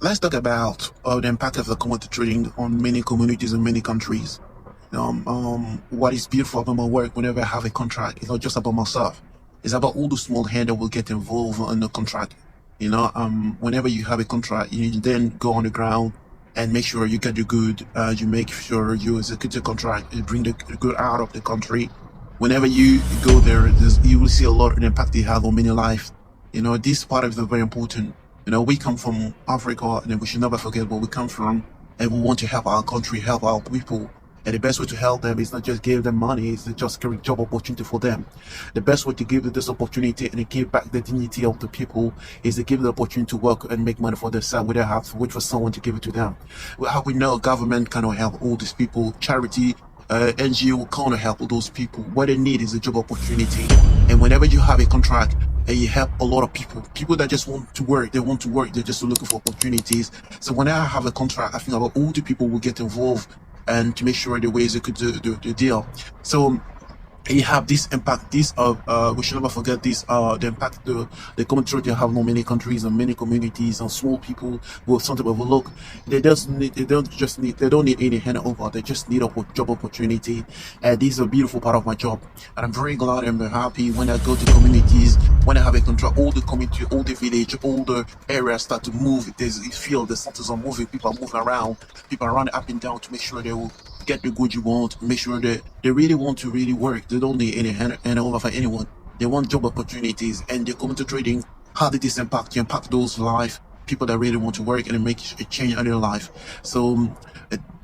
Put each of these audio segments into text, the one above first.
Let's talk about the impact of the commodity trading on many communities and many countries. What is beautiful about my work whenever I have a contract, it's not just about myself. It's about all the small hand that will get involved in the contract. Whenever you have a contract, you then go on the ground and make sure you get the good. You make sure you execute the contract, you bring the good out of the country. Whenever you go there, you will see a lot of the impact they have on many lives. This part of it is very important. We come from Africa, and we should never forget where we come from, and we want to help our country, help our people. And the best way to help them is not just give them money, it's just create job opportunity for them. The best way to give them this opportunity and to give back the dignity of the people is to give them the opportunity to work and make money for themselves without have to wait for someone to give it to them. How we know government cannot help all these people, charity, NGO can't help all those people. What they need is a job opportunity. And whenever you have a contract, and you help a lot of people that just want to work, they're just looking for opportunities. So when I have a contract, I think about all the people will get involved and to make sure the ways they could do the deal. So you have this impact. We should never forget this. The impact the community have on many countries and many communities and small people will sometimes overlook. They don't need any handover. They just need a job opportunity. And this is a beautiful part of my job. And I'm very glad and very happy when I go to communities, when I have a contract, all the community, all the village, all the areas start to move. You feel the status are moving. People are moving around. People are running up and down to make sure they will get the good you want, make sure that they really want to really work. They don't need any hand over for anyone. They want job opportunities, and they come into trading. How did this impact? You impact those life people that really want to work and make a change in their life. So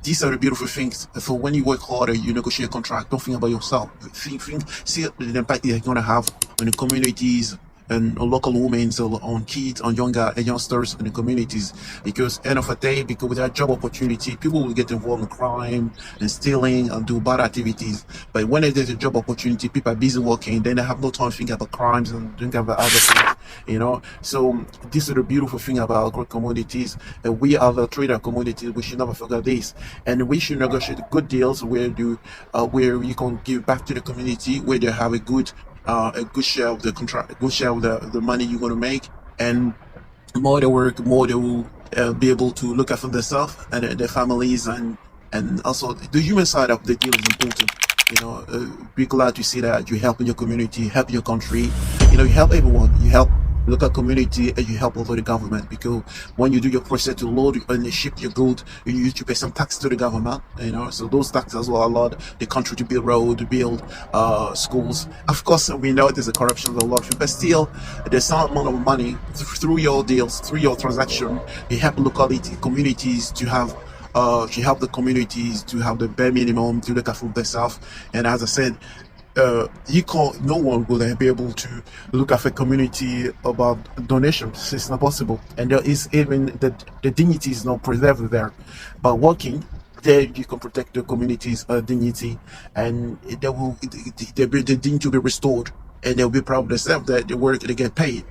these are the beautiful things. So when you work harder, you negotiate a contract. Don't think about yourself. See the impact you're gonna have on the communities and on local women, so on kids, on youngsters in the communities. Because end of the day, because without job opportunity, people will get involved in crime and stealing and do bad activities. But when there's a job opportunity, people are busy working, then they have no time to think about crimes and think about other things. So this is the beautiful thing about agro commodities. We are the trader community. We should never forget this, and we should negotiate good deals where you can give back to the community, where they have a good share of the contract, a good share of the money you're going to make, and more they work, more they will be able to look after themselves and their families, and also the human side of the deal is important. Be glad to see that you help in your community, help your country. You help everyone. You help local community and you help over the government, because when you do your process to load and ship your goods, you need to pay some tax to the government. So those taxes will allow the country to build road, to build schools. Of course, we know there's a corruption, a lot of, but still, there's some amount of money through your deals, through your transaction. You help locality communities to have. To help the communities to have the bare minimum to look after themselves. And as I said, no one will be able to look after community about donations. It's not possible, and there is even the dignity is not preserved there. But working there, you can protect the community's dignity, and the dignity will be restored, and they'll be proud of themselves that they work, they get paid.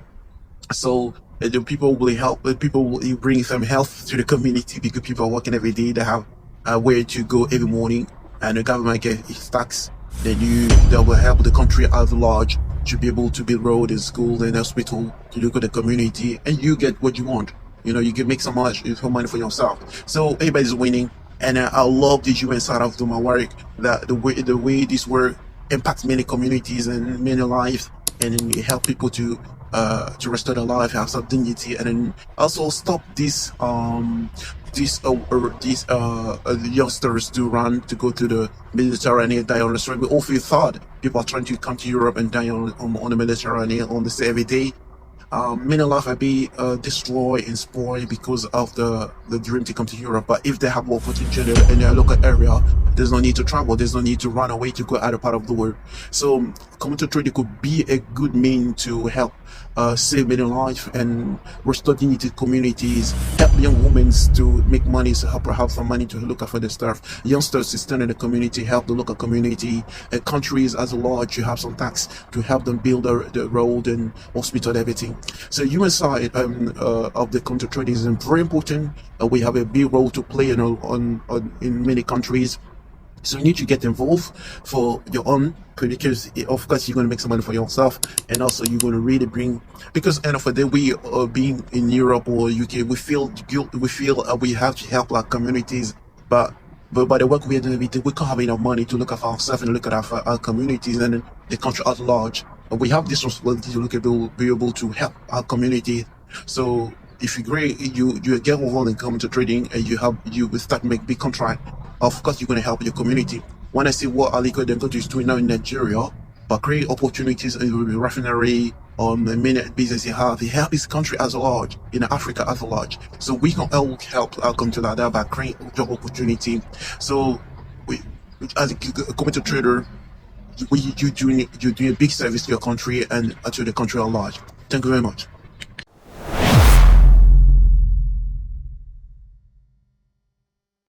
So the people will help. The people will bring some health to the community, because people are working every day. They have a way to go every morning, and the government gets its tax. That will help the country at large to be able to build road and school and hospital to look at the community, and you get what you want. You can make some money for yourself. So everybody's winning, and I love the human side of my work. That the way this work impacts many communities and many lives, and then it help people to restore their life, have some dignity, and then also stop these youngsters to go to the Mediterranean and die on the street. We often thought people are trying to come to Europe and die on the Mediterranean on the sea every day. Many lives are being destroyed and spoiled because of the dream to come to Europe. But if they have more potential in their local area, there's no need to travel. There's no need to run away to go other part of the world. So community trading could be a good means to help save many lives and restore dignity to communities, help young women to make money, so help her have some money to look after their stuff. Youngsters to stand in the community, help the local community. Countries as a large, you have some tax to help them build the road and hospital and everything. So human side of the country trading is very important. We have a big role to play in many countries. So you need to get involved for your own, because of course you're going to make some money for yourself, and also you're going to really bring, because end of the day we being in Europe or UK, we feel guilt, we feel we have to help our communities, but by the work we're doing, we can't have enough money to look at ourselves and look at our communities and the country at large. But we have this responsibility to be able to help our community. So if you you get involved in come into trading, and you will start make big contract, of course you're going to help your community. When I see what Aliko Dangote is doing now in Nigeria, but create opportunities in the refinery, the many business he help his country as large, in Africa as large. So we can all help our country like that by creating job opportunity. So we, as a community trader, you're doing a big service to your country and to the country at large. Thank you very much.